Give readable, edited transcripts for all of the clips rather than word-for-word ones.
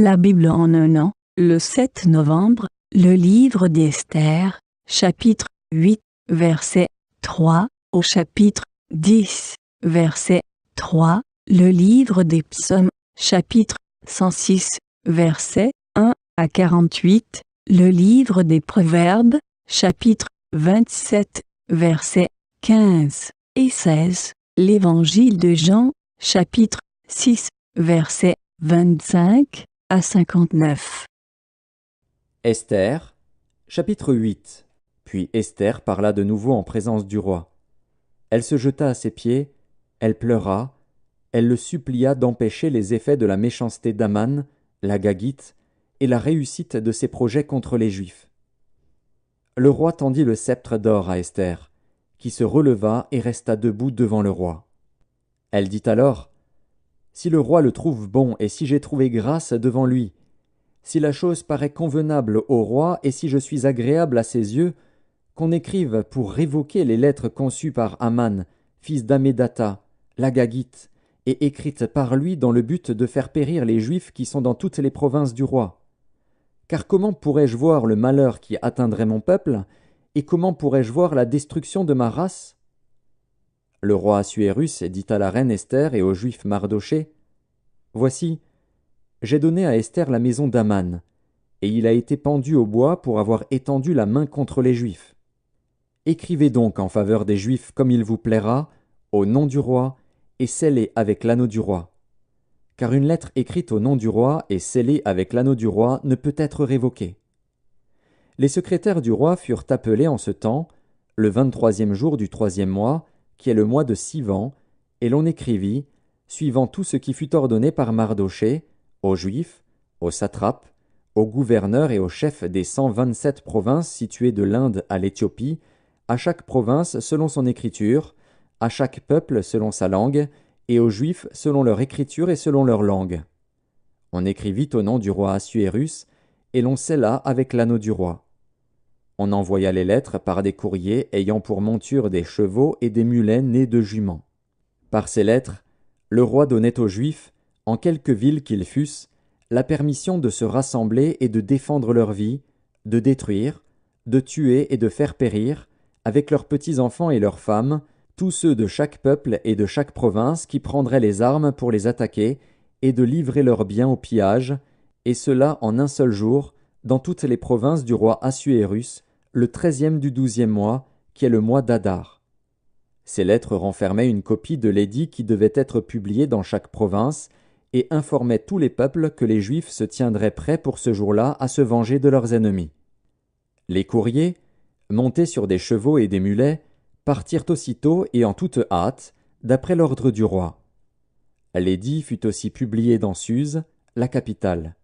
La Bible en un an, le 7 novembre, le livre d'Esther, chapitre 8, verset 3, au chapitre 10, verset 3, le livre des psaumes, chapitre 106, verset 1 à 48, le livre des proverbes, chapitre 27, verset 15 et 16, l'évangile de Jean, chapitre 6, verset 25 à 59. Esther, chapitre 8. Puis Esther parla de nouveau en présence du roi. Elle se jeta à ses pieds, elle pleura, elle le supplia d'empêcher les effets de la méchanceté d'Aman, l'Agagite, et la réussite de ses projets contre les Juifs. Le roi tendit le sceptre d'or à Esther, qui se releva et resta debout devant le roi. Elle dit alors, « Si le roi le trouve bon et si j'ai trouvé grâce devant lui, si la chose paraît convenable au roi et si je suis agréable à ses yeux, qu'on écrive pour révoquer les lettres conçues par Aman, fils d'Amédatha, l'Agagite, et écrites par lui dans le but de faire périr les Juifs qui sont dans toutes les provinces du roi. Car comment pourrais-je voir le malheur qui atteindrait mon peuple, et comment pourrais-je voir la destruction de ma race ?» Le roi Assuérus dit à la reine Esther et au juif Mardoché, « Voici, j'ai donné à Esther la maison d'Aman, et il a été pendu au bois pour avoir étendu la main contre les Juifs. Écrivez donc en faveur des Juifs comme il vous plaira, au nom du roi, et scellez avec l'anneau du roi. Car une lettre écrite au nom du roi et scellée avec l'anneau du roi ne peut être révoquée. » Les secrétaires du roi furent appelés en ce temps, le 23e jour du 3e mois, qui est le mois de Sivan, et l'on écrivit, suivant tout ce qui fut ordonné par Mardoché, aux Juifs, aux satrapes, aux gouverneurs et aux chefs des 127 provinces situées de l'Inde à l'Éthiopie, à chaque province selon son écriture, à chaque peuple selon sa langue, et aux Juifs selon leur écriture et selon leur langue. On écrivit au nom du roi Assuérus, et l'on scella avec l'anneau du roi. On envoya les lettres par des courriers ayant pour monture des chevaux et des mulets nés de juments. Par ces lettres, le roi donnait aux Juifs, en quelque ville qu'ils fussent, la permission de se rassembler et de défendre leur vie, de détruire, de tuer et de faire périr, avec leurs petits-enfants et leurs femmes, tous ceux de chaque peuple et de chaque province qui prendraient les armes pour les attaquer, et de livrer leurs biens au pillage, et cela en un seul jour, dans toutes les provinces du roi Assuérus, le 13e du 12e mois, qui est le mois d'Adar. Ces lettres renfermaient une copie de l'édit qui devait être publié dans chaque province, et informaient tous les peuples que les Juifs se tiendraient prêts pour ce jour-là à se venger de leurs ennemis. Les courriers, montés sur des chevaux et des mulets, partirent aussitôt et en toute hâte, d'après l'ordre du roi. L'édit fut aussi publié dans Suse, la capitale.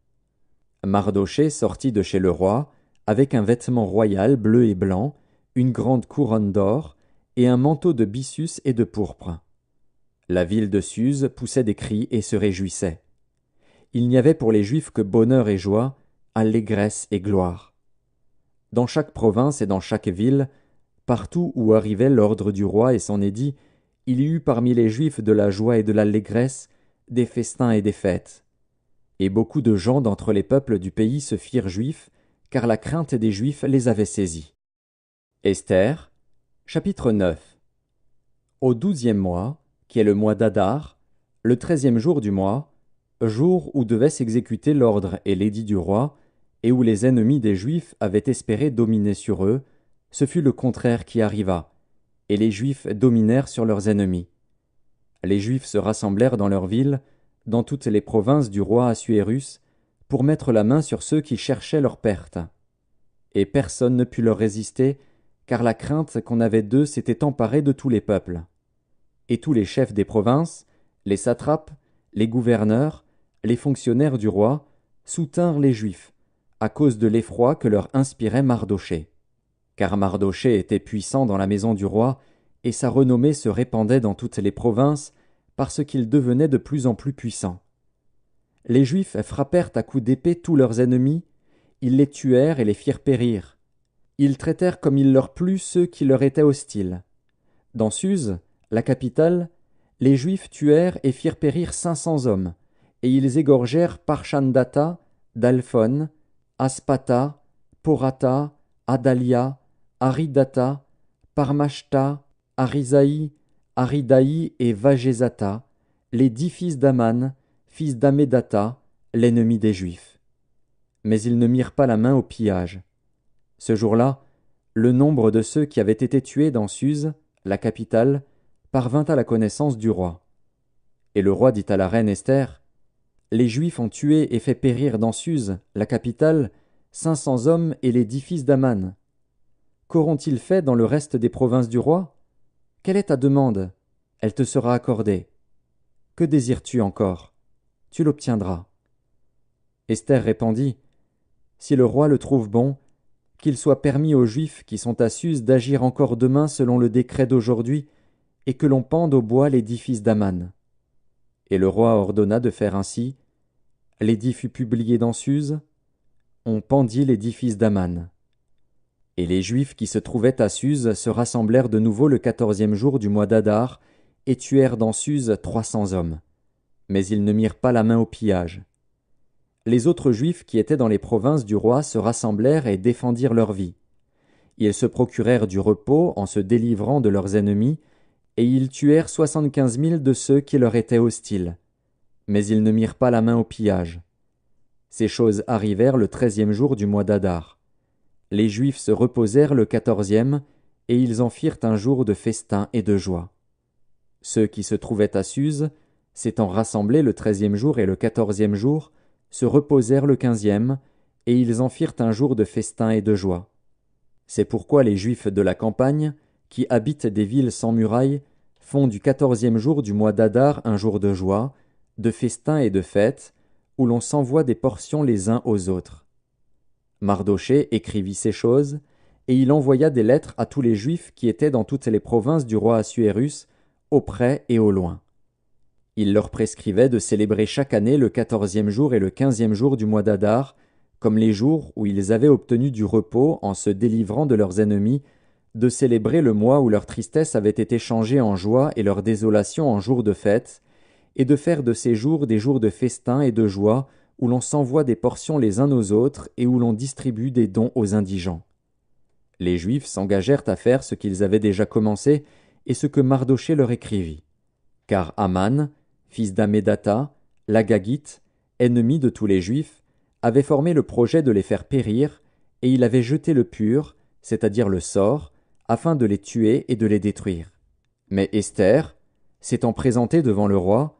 Mardoché sortit de chez le roi, avec un vêtement royal bleu et blanc, une grande couronne d'or, et un manteau de byssus et de pourpre. La ville de Suse poussait des cris et se réjouissait. Il n'y avait pour les Juifs que bonheur et joie, allégresse et gloire. Dans chaque province et dans chaque ville, partout où arrivait l'ordre du roi et son édit, il y eut parmi les Juifs de la joie et de l'allégresse, des festins et des fêtes. Et beaucoup de gens d'entre les peuples du pays se firent juifs, car la crainte des Juifs les avait saisis. Esther, chapitre 9. Au 12e mois, qui est le mois d'Adar, le 13e jour du mois, jour où devait s'exécuter l'ordre et l'édit du roi, et où les ennemis des Juifs avaient espéré dominer sur eux, ce fut le contraire qui arriva, et les Juifs dominèrent sur leurs ennemis. Les Juifs se rassemblèrent dans leur ville, dans toutes les provinces du roi Assuérus, pour mettre la main sur ceux qui cherchaient leur perte. Et personne ne put leur résister, car la crainte qu'on avait d'eux s'était emparée de tous les peuples. Et tous les chefs des provinces, les satrapes, les gouverneurs, les fonctionnaires du roi, soutinrent les Juifs, à cause de l'effroi que leur inspirait Mardoché. Car Mardoché était puissant dans la maison du roi, et sa renommée se répandait dans toutes les provinces, parce qu'il devenait de plus en plus puissant. Les Juifs frappèrent à coups d'épée tous leurs ennemis, ils les tuèrent et les firent périr. Ils traitèrent comme il leur plut ceux qui leur étaient hostiles. Dans Suse, la capitale, les Juifs tuèrent et firent périr 500 hommes, et ils égorgèrent Parchandata, Dalphon, Aspata, Porata, Adalia, Aridata, Parmashta, Arisaï, Aridaï et Vagezata, les 10 fils d'Aman, fils d'Amédata, l'ennemi des Juifs. Mais ils ne mirent pas la main au pillage. Ce jour-là, le nombre de ceux qui avaient été tués dans Suse, la capitale, parvint à la connaissance du roi. Et le roi dit à la reine Esther, « Les Juifs ont tué et fait périr dans Suse, la capitale, 500 hommes et les 10 fils d'Aman. Qu'auront-ils fait dans le reste des provinces du roi? Quelle est ta demande? Elle te sera accordée. Que désires-tu encore? Tu l'obtiendras. » Esther répondit, « Si le roi le trouve bon, qu'il soit permis aux Juifs qui sont à Suse d'agir encore demain selon le décret d'aujourd'hui, et que l'on pende au bois les 10 fils d'Aman. » Et le roi ordonna de faire ainsi. L'édit fut publié dans Suse. On pendit les 10 fils d'Aman. Et les Juifs qui se trouvaient à Suse se rassemblèrent de nouveau le 14e jour du mois d'Adar, et tuèrent dans Suse 300 hommes. Mais ils ne mirent pas la main au pillage. Les autres Juifs qui étaient dans les provinces du roi se rassemblèrent et défendirent leur vie. Ils se procurèrent du repos en se délivrant de leurs ennemis, et ils tuèrent 75 000 de ceux qui leur étaient hostiles. Mais ils ne mirent pas la main au pillage. Ces choses arrivèrent le 13e jour du mois d'Adar. Les Juifs se reposèrent le 14e, et ils en firent un jour de festin et de joie. Ceux qui se trouvaient à Suse, s'étant rassemblés le 13e jour et le 14e jour, se reposèrent le 15e, et ils en firent un jour de festin et de joie. C'est pourquoi les Juifs de la campagne, qui habitent des villes sans murailles, font du 14e jour du mois d'Adar un jour de joie, de festin et de fête, où l'on s'envoie des portions les uns aux autres. Mardochée écrivit ces choses, et il envoya des lettres à tous les Juifs qui étaient dans toutes les provinces du roi Assuérus, au près et au loin. Il leur prescrivait de célébrer chaque année le 14e jour et le 15e jour du mois d'Adar, comme les jours où ils avaient obtenu du repos en se délivrant de leurs ennemis, de célébrer le mois où leur tristesse avait été changée en joie et leur désolation en jours de fête, et de faire de ces jours des jours de festin et de joie, où l'on s'envoie des portions les uns aux autres et où l'on distribue des dons aux indigents. Les Juifs s'engagèrent à faire ce qu'ils avaient déjà commencé et ce que Mardochée leur écrivit. Car Aman, fils d'Amédata, l'Agagite, ennemi de tous les Juifs, avait formé le projet de les faire périr, et il avait jeté le pur, c'est-à-dire le sort, afin de les tuer et de les détruire. Mais Esther, s'étant présentée devant le roi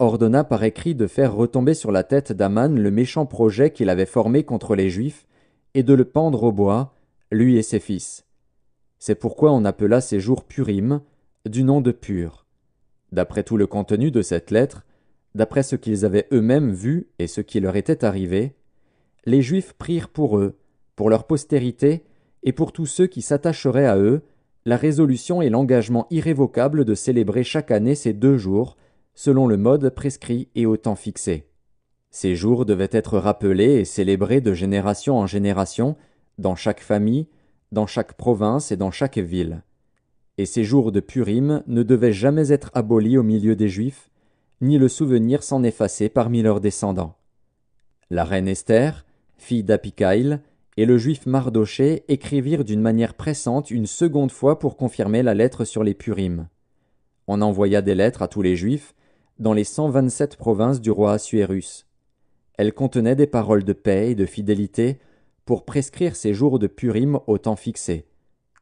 ordonna par écrit de faire retomber sur la tête d'Aman le méchant projet qu'il avait formé contre les Juifs, et de le pendre au bois, lui et ses fils. C'est pourquoi on appela ces jours Purim, du nom de Pur. D'après tout le contenu de cette lettre, d'après ce qu'ils avaient eux-mêmes vu et ce qui leur était arrivé, les Juifs prirent pour eux, pour leur postérité et pour tous ceux qui s'attacheraient à eux, la résolution et l'engagement irrévocable de célébrer chaque année ces 2 jours, selon le mode prescrit et au temps fixé. Ces jours devaient être rappelés et célébrés de génération en génération, dans chaque famille, dans chaque province et dans chaque ville. Et ces jours de Purim ne devaient jamais être abolis au milieu des Juifs, ni le souvenir s'en effacer parmi leurs descendants. La reine Esther, fille d'Apikaïl, et le juif Mardochée écrivirent d'une manière pressante une seconde fois pour confirmer la lettre sur les Purim. On envoya des lettres à tous les Juifs, dans les 127 provinces du roi Assuérus. Elles contenaient des paroles de paix et de fidélité pour prescrire ces jours de Purim au temps fixé,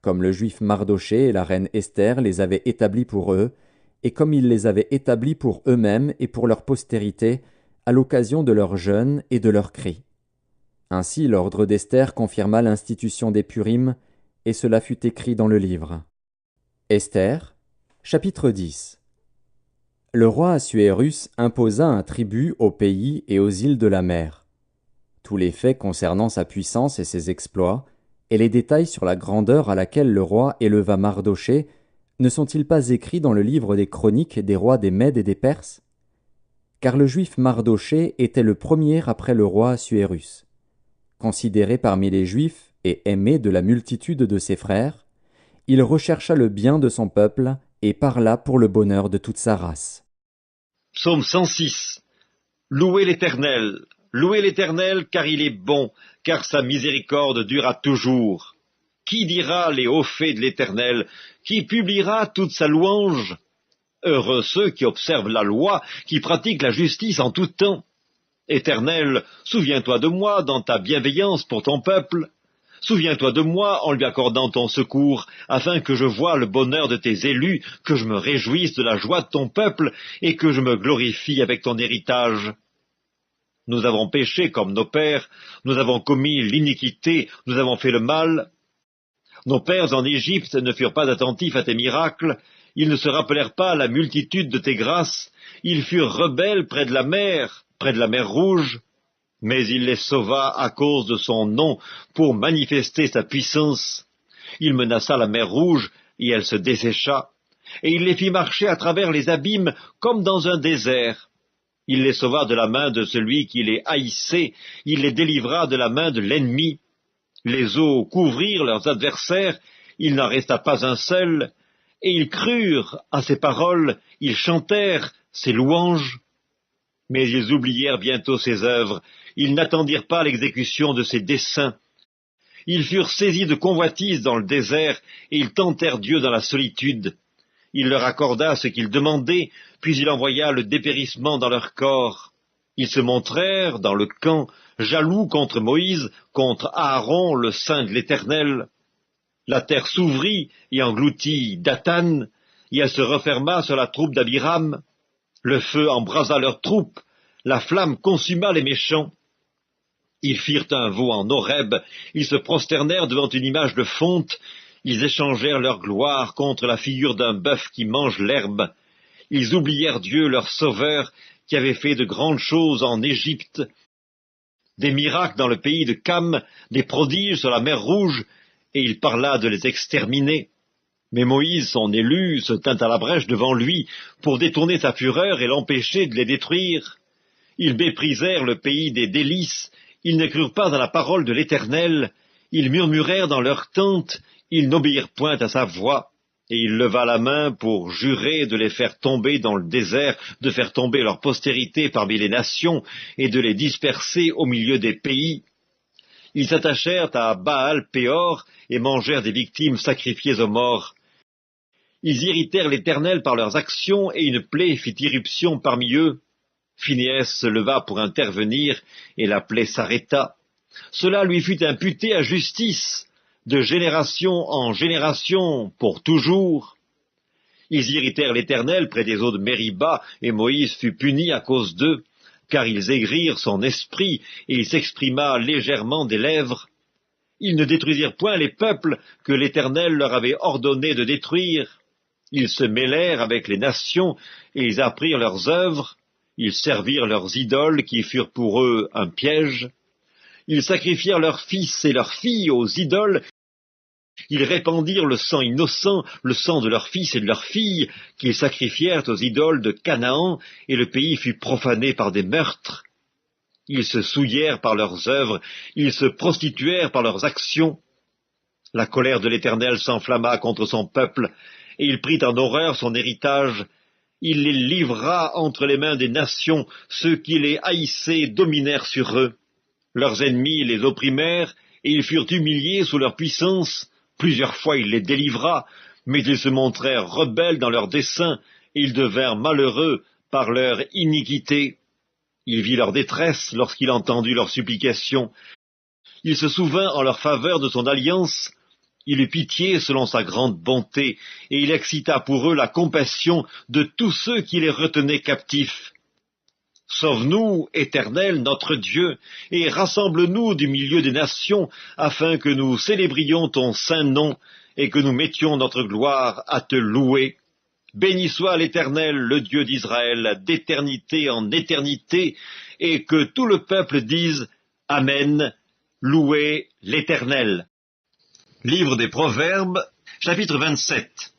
comme le juif Mardochée et la reine Esther les avaient établis pour eux, et comme ils les avaient établis pour eux-mêmes et pour leur postérité, à l'occasion de leur jeûne et de leurs cris. Ainsi l'ordre d'Esther confirma l'institution des Purim, et cela fut écrit dans le livre. Esther, chapitre 10. Le roi Assuérus imposa un tribut aux pays et aux îles de la mer. Tous les faits concernant sa puissance et ses exploits, et les détails sur la grandeur à laquelle le roi éleva Mardochée, ne sont-ils pas écrits dans le livre des chroniques des rois des Mèdes et des Perses? Car le juif Mardochée était le premier après le roi Assuérus. Considéré parmi les Juifs et aimé de la multitude de ses frères, il rechercha le bien de son peuple et parla pour le bonheur de toute sa race. Psaume 106. Louez l'Éternel, Louez l'Éternel, car il est bon, car sa miséricorde dure à toujours. Qui dira les hauts faits de l'Éternel? Qui publiera toute sa louange? Heureux ceux qui observent la loi, qui pratiquent la justice en tout temps. Éternel, souviens-toi de moi dans ta bienveillance pour ton peuple. Souviens-toi de moi en lui accordant ton secours, afin que je voie le bonheur de tes élus, que je me réjouisse de la joie de ton peuple, et que je me glorifie avec ton héritage. Nous avons péché comme nos pères, nous avons commis l'iniquité, nous avons fait le mal. Nos pères en Égypte ne furent pas attentifs à tes miracles, ils ne se rappelèrent pas la multitude de tes grâces, ils furent rebelles près de la mer Rouge, mais il les sauva à cause de son nom, pour manifester sa puissance. Il menaça la mer Rouge, et elle se dessécha, et il les fit marcher à travers les abîmes comme dans un désert. Il les sauva de la main de celui qui les haïssait, il les délivra de la main de l'ennemi. Les eaux couvrirent leurs adversaires, il n'en resta pas un seul, et ils crurent à ses paroles, ils chantèrent ses louanges. Mais ils oublièrent bientôt ses œuvres, ils n'attendirent pas l'exécution de ses desseins. Ils furent saisis de convoitise dans le désert, et ils tentèrent Dieu dans la solitude. Il leur accorda ce qu'ils demandaient, puis il envoya le dépérissement dans leur corps. Ils se montrèrent dans le camp, jaloux contre Moïse, contre Aaron, le saint de l'Éternel. La terre s'ouvrit et engloutit Dathan, et elle se referma sur la troupe d'Abiram. Le feu embrasa leurs troupes, la flamme consuma les méchants. Ils firent un veau en Horeb, ils se prosternèrent devant une image de fonte, ils échangèrent leur gloire contre la figure d'un bœuf qui mange l'herbe. Ils oublièrent Dieu, leur sauveur, qui avait fait de grandes choses en Égypte, des miracles dans le pays de Cam, des prodiges sur la mer Rouge, et il parla de les exterminer. Mais Moïse, son élu, se tint à la brèche devant lui pour détourner sa fureur et l'empêcher de les détruire. Ils méprisèrent le pays des délices, ils ne crurent pas à la parole de l'Éternel, ils murmurèrent dans leurs tentes, ils n'obéirent point à sa voix. Et il leva la main pour jurer de les faire tomber dans le désert, de faire tomber leur postérité parmi les nations, et de les disperser au milieu des pays. Ils s'attachèrent à Baal-Péor et mangèrent des victimes sacrifiées aux morts. Ils irritèrent l'Éternel par leurs actions, et une plaie fit irruption parmi eux. Phinéas se leva pour intervenir, et la plaie s'arrêta. Cela lui fut imputé à justice, de génération en génération, pour toujours. Ils irritèrent l'Éternel près des eaux de Mériba, et Moïse fut puni à cause d'eux, car ils aigrirent son esprit, et il s'exprima légèrement des lèvres. Ils ne détruisirent point les peuples que l'Éternel leur avait ordonné de détruire. Ils se mêlèrent avec les nations, et ils apprirent leurs œuvres. Ils servirent leurs idoles, qui furent pour eux un piège. Ils sacrifièrent leurs fils et leurs filles aux idoles. Ils répandirent le sang innocent, le sang de leurs fils et de leurs filles, qu'ils sacrifièrent aux idoles de Canaan, et le pays fut profané par des meurtres. Ils se souillèrent par leurs œuvres, ils se prostituèrent par leurs actions. La colère de l'Éternel s'enflamma contre son peuple, et il prit en horreur son héritage. Il les livra entre les mains des nations, ceux qui les haïssaient dominèrent sur eux. Leurs ennemis les opprimèrent, et ils furent humiliés sous leur puissance. Plusieurs fois il les délivra, mais ils se montrèrent rebelles dans leurs desseins, et ils devinrent malheureux par leur iniquité. Il vit leur détresse lorsqu'il entendit leurs supplications. Il se souvint en leur faveur de son alliance. Il eut pitié selon sa grande bonté, et il excita pour eux la compassion de tous ceux qui les retenaient captifs. Sauve-nous, Éternel, notre Dieu, et rassemble-nous du milieu des nations, afin que nous célébrions ton saint nom, et que nous mettions notre gloire à te louer. Béni soit l'Éternel, le Dieu d'Israël, d'éternité en éternité, et que tout le peuple dise Amen, louez l'Éternel. Livre des Proverbes, chapitre 27.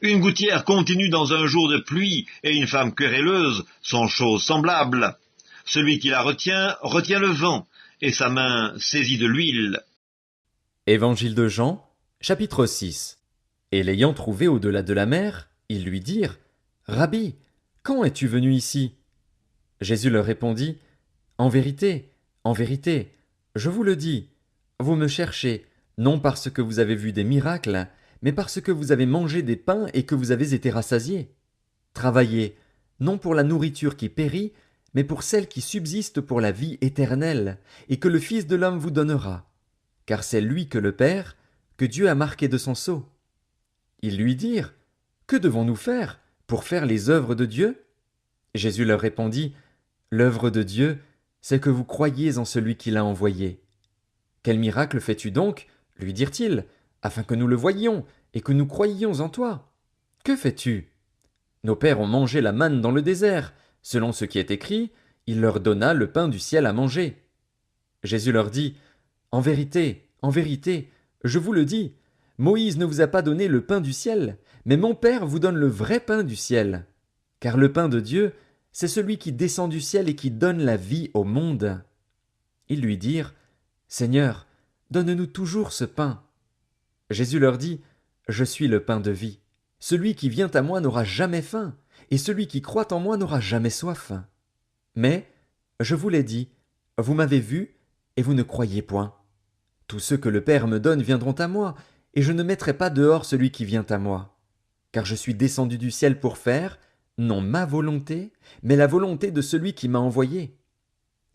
Une gouttière continue dans un jour de pluie, et une femme querelleuse sont choses semblables. Celui qui la retient, retient le vent, et sa main saisit de l'huile. Évangile de Jean, chapitre 6. Et l'ayant trouvé au-delà de la mer, ils lui dirent « Rabbi, quand es-tu venu ici ?» Jésus leur répondit « en vérité, je vous le dis, vous me cherchez, non parce que vous avez vu des miracles, mais parce que vous avez mangé des pains et que vous avez été rassasiés. Travaillez, non pour la nourriture qui périt, mais pour celle qui subsiste pour la vie éternelle, et que le Fils de l'homme vous donnera. Car c'est lui que le Père, que Dieu a marqué de son sceau. Ils lui dirent, que devons-nous faire pour faire les œuvres de Dieu? Jésus leur répondit, l'œuvre de Dieu, c'est que vous croyiez en celui qui l'a envoyé. Quel miracle fais-tu donc, lui dirent-ils, afin que nous le voyions et que nous croyions en toi? Que fais-tu? Nos pères ont mangé la manne dans le désert, selon ce qui est écrit, il leur donna le pain du ciel à manger. Jésus leur dit, en vérité, je vous le dis, Moïse ne vous a pas donné le pain du ciel, mais mon Père vous donne le vrai pain du ciel. Car le pain de Dieu, c'est celui qui descend du ciel et qui donne la vie au monde. Ils lui dirent, Seigneur, donne-nous toujours ce pain. Jésus leur dit, je suis le pain de vie. Celui qui vient à moi n'aura jamais faim, et celui qui croit en moi n'aura jamais soif. Mais, je vous l'ai dit, vous m'avez vu, et vous ne croyez point. Tous ceux que le Père me donne viendront à moi, et je ne mettrai pas dehors celui qui vient à moi. Car je suis descendu du ciel pour faire, non ma volonté, mais la volonté de celui qui m'a envoyé.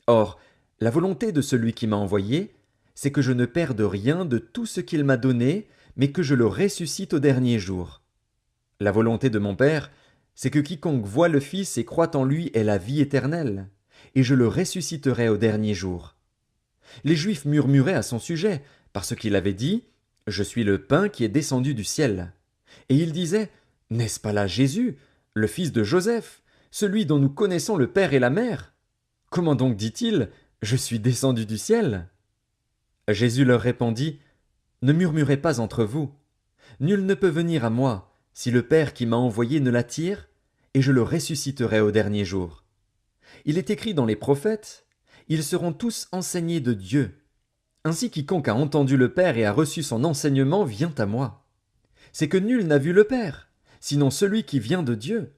Or, la volonté de celui qui m'a envoyé, c'est que je ne perde rien de tout ce qu'il m'a donné, mais que je le ressuscite au dernier jour. La volonté de mon Père, c'est que quiconque voit le Fils et croit en lui ait la vie éternelle, et je le ressusciterai au dernier jour. Les Juifs murmuraient à son sujet, parce qu'il avait dit, je suis le pain qui est descendu du ciel. Et ils disaient, n'est-ce pas là Jésus, le fils de Joseph, celui dont nous connaissons le père et la mère? Comment donc dit-il, je suis descendu du ciel? Jésus leur répondit, ne murmurez pas entre vous. Nul ne peut venir à moi, si le Père qui m'a envoyé ne l'attire, et je le ressusciterai au dernier jour. Il est écrit dans les prophètes, ils seront tous enseignés de Dieu. Ainsi quiconque a entendu le Père et a reçu son enseignement vient à moi. C'est que nul n'a vu le Père, sinon celui qui vient de Dieu.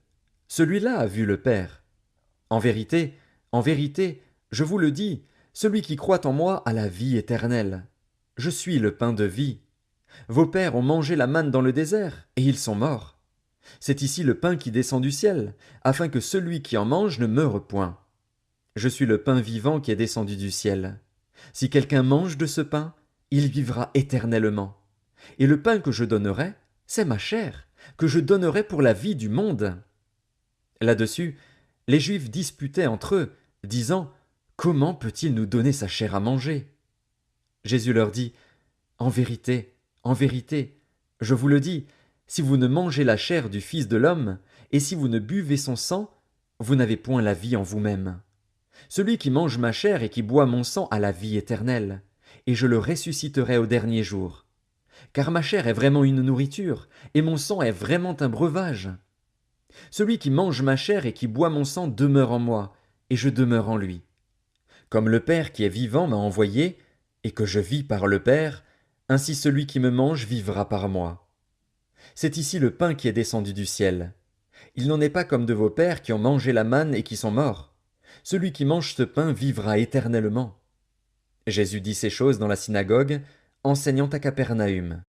Celui-là a vu le Père. En vérité, je vous le dis, celui qui croit en moi a la vie éternelle. Je suis le pain de vie. Vos pères ont mangé la manne dans le désert, et ils sont morts. C'est ici le pain qui descend du ciel, afin que celui qui en mange ne meure point. Je suis le pain vivant qui est descendu du ciel. Si quelqu'un mange de ce pain, il vivra éternellement. Et le pain que je donnerai, c'est ma chair, que je donnerai pour la vie du monde. Là-dessus, les Juifs disputaient entre eux, disant, comment peut-il nous donner sa chair à manger? Jésus leur dit, en vérité, je vous le dis, si vous ne mangez la chair du Fils de l'homme, et si vous ne buvez son sang, vous n'avez point la vie en vous-même. Celui qui mange ma chair et qui boit mon sang a la vie éternelle, et je le ressusciterai au dernier jour. Car ma chair est vraiment une nourriture, et mon sang est vraiment un breuvage. Celui qui mange ma chair et qui boit mon sang demeure en moi, et je demeure en lui. Comme le Père qui est vivant m'a envoyé, et que je vis par le Père, ainsi celui qui me mange vivra par moi. C'est ici le pain qui est descendu du ciel. Il n'en est pas comme de vos pères qui ont mangé la manne et qui sont morts. Celui qui mange ce pain vivra éternellement. Jésus dit ces choses dans la synagogue, enseignant à Capernaüm.